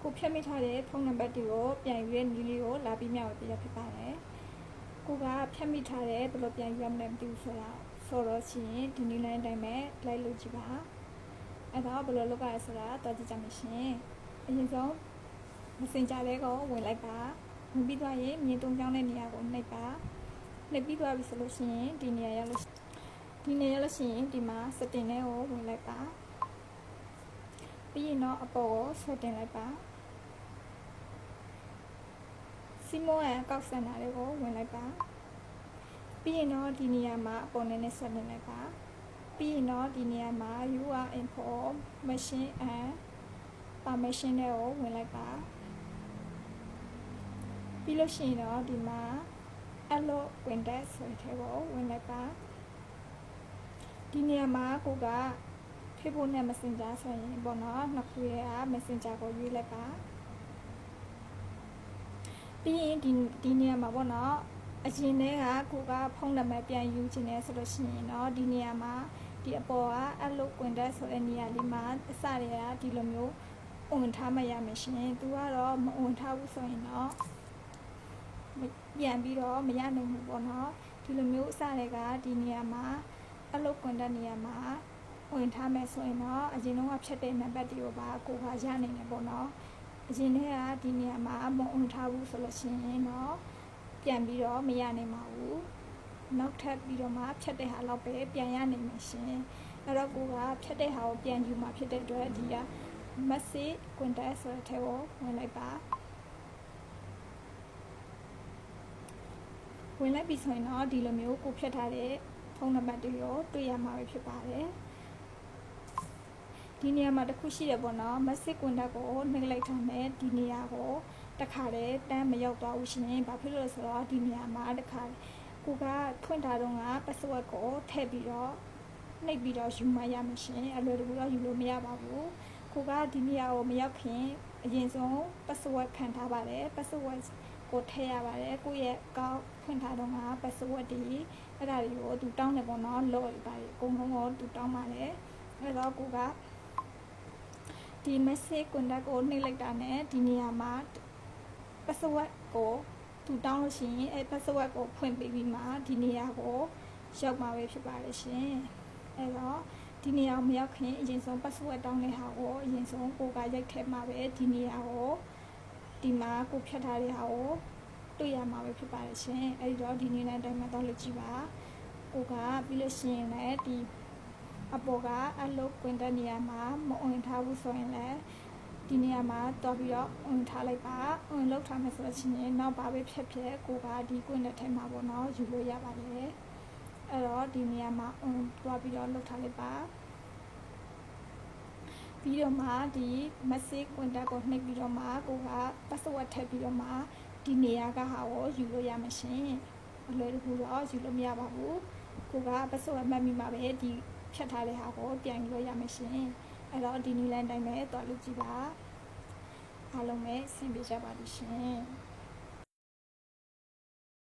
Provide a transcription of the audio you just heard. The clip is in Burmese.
ကိုဖြတ်မိထားတဲ့ဖုန်းနံပါတ်တွေကိုပြန်ယူတဲ့နည်းလေးကိုလာပြီးမျှဝေပေးရဖြစ်ပါတယ်။ကိုကဖြတ်မိထားတဲ့ဘယ်လိုပြန်ယူရမလဲမသိဘူးဆိုတော့ရှင်ဒီနည်းလမ်းအတိုင်းပဲလိုက်လို့ကြည့်ပါ။အဲ့တော့ဘယ်လိုလုပ်ရလဲဆိုတာတော့ကြည့်ကြမယ်ရှင်။အရင်ဆုံး Messenger လေးကိုဝင်လိုက်ပါ။ဝင်ပြီးသွားရင်မြင်တုံးကြောင်းတဲ့နေရာကိုနှိပ်ပါ။နှိပ်ပြီးသွားပြီဆိုလို့ရှိရင်ဒီနေရာရောက်လို့ရှိရင်ဒီမှာ setting လေးကိုဝင်လိုက်ပါ။ပြီးရင်တော့အပေါ်ကိုဆွဲတင်လိုက်ပါစီမိုရဲ့ကောက်စင်တာလေးကိုဝင်လိုက်ပါပြီးရင်တော့ဒီနေရာမှာအပေါ်နဲ့ဆွဲတင်လိုက်ပါပြီးရင်တော့ဒီနေရာမှာ UR information and permission တွေကိုဝင်လိုက်ပါပြီးလို့ရှိရင်တော့ဒီမှာ allow window ဆိုတဲ့ကိုဝင်လိုက်ပါဒီနေရာမှာကိုကFacebook နဲ့ Messenger ဆိုရင်ပေါ့နော်နှစ်ခုရဲ့ Messenger ကိုရွေးလိုက်ပါပြီးရင်ဒီနေရာမှာပေါ့နော်အရင်တည်းကကိုကဖုန်းနံပါတ်ပြန်ယူခြင်းနဲ့ဆိုလို့ရှိရင်တော့ဒီနေရာမှာဒီအပေါ်က allow window ဆိုတဲ့နေရာလေးမှာအစတွေကဒီလိုမျိုးဝင်ထားမှရမယ်ရှင်သူကတော့မဝင်ထားဘူးဆိုရင်တော့ပြန်ပြီးတော့မရနိုင်ဘူးပေါ့နော်ဒီလိုမျိုးအစတွေကဒီနေရာမှာ allow window နေရာမှာဝင်ထားမယ်ဆိုရင်တော့အရင်ကဖြတ်တဲ့နံပါတ်တွေကိုပါကိုကရနိုင်တယ်ပေါ့နော်အရင်တည်းကဒီနေရာမှာမဝင်ထားဘူးဆိုလို့ရှိရင်တော့ပြန်ပြီးတော့မရနိုင်ပါဘူးနောက်ထပ်ပြီးတော့မှဖြတ်တဲ့ဟာလောက်ပဲပြန်ရနိုင်မှာရှင်အဲ့တော့ကိုကဖြတ်တဲ့ဟာကိုပြန်ယူမှာဖြစ်တဲ့အတွက်ဒီက message contact ဆိုတဲ့ထဲကိုဝင်လိုက်ပါဝင်လိုက်ပြီဆိုရင်တော့ဒီလိုမျိုးကိုဖြတ်ထားတဲ့ဖုန်းနံပါတ်တွေကိုတွေ့ရမှာပဲဖြစ်ပါတယ်ဒီနေရာမှာတစ်ခုရှိတယ်ပေါ့နော် message contact ကိုနှိပ်လိုက်ထားမယ်ဒီနေရာကိုတခါတည်းတန်းမရောက်သွားဘူးရှင်ဘာဖြစ်လို့လဲဆိုတော့ဒီနေရာမှာတခါကိုကဖွင့်ထားတော့က password ကိုထည့်ပြီးတော့နှိပ်ပြီးတော့ယူမရမှရှင်အလွယ်တကူတော့ယူလို့မရပါဘူးကိုကဒီနေရာကိုမရောက်ခင်အရင်ဆုံး password ခံထားပါတယ် password ကိုထည့်ရပါတယ်ကိုယ့်ရဲ့ကောက်ဖွင့်ထားတော့က password တွေအဲ့ဒါတွေကိုသူတောင်းတယ်ပေါ့နော်လော့ရပါတယ်အကုန်လုံးကိုသူတောင်းပါတယ်အဲ့တော့ကိုကဒီ message contact ကိုနှိပ်လိုက်တာနဲ့ဒီနေရာမှာ password ကိုသူတောင်းလို့ရှိရင်အဲ password ကိုဖွင့်ပေးပြီးမှဒီနေရာကိုရောက်မှာပဲဖြစ်ပါတယ်ရှင်အဲ့တော့ဒီနေရာမရောက်ခင်အရင်ဆုံး password တောင်းတဲ့ဟာကိုအရင်ဆုံးကိုကရိုက်ထည့်မှာပဲဒီနေရာကိုဒီမှာကိုဖြတ်ထားတဲ့ဟာကိုတွေ့ရမှာပဲဖြစ်ပါတယ်ရှင်အဲ့တော့ဒီနေ့နဲ့တိုင်းမှာတော့လုပ်ကြည့်ပါကိုကပြီးလို့ရှိရင်လည်းဒီအပေါ်က allow window နေရာမှာမဝင်ထားဘူးဆိုရင်လည်းဒီနေရာမှာတော့ပြီးတော့ဝင်ထားလိုက်ပါဝင်လောက်ထားမယ်ဆိုလို့ရှိရင်နောက်ပါပဲဖြတ်ကိုကဒီ window ထဲမှာပေါ့နော်ယူလို့ရပါတယ်အဲ့တော့ဒီနေရာမှာသွားပြီးတော့လောက်ထားလိုက်ပါပြီးတော့မှဒီ message contact ကိုနှိပ်ပြီးတော့မှကိုက password ထည့်ပြီးတော့မှဒီနေရာကဟာကိုယူလို့ရမှာရှင်အလွယ်တကူတော့ယူလို့မရပါဘူးကိုက password မှတ်မိမှာပဲဒီဖြတ်ထားတဲ့ဟာကိုပြန်ယူလို့ရမှာရှင်အဲ့တော့ဒီနည်းလမ်းတိုင်းပဲသွားလို့ကြည့်ပါအားလုံးပဲဆင်ပြေကြပါလိမ့်ရှင်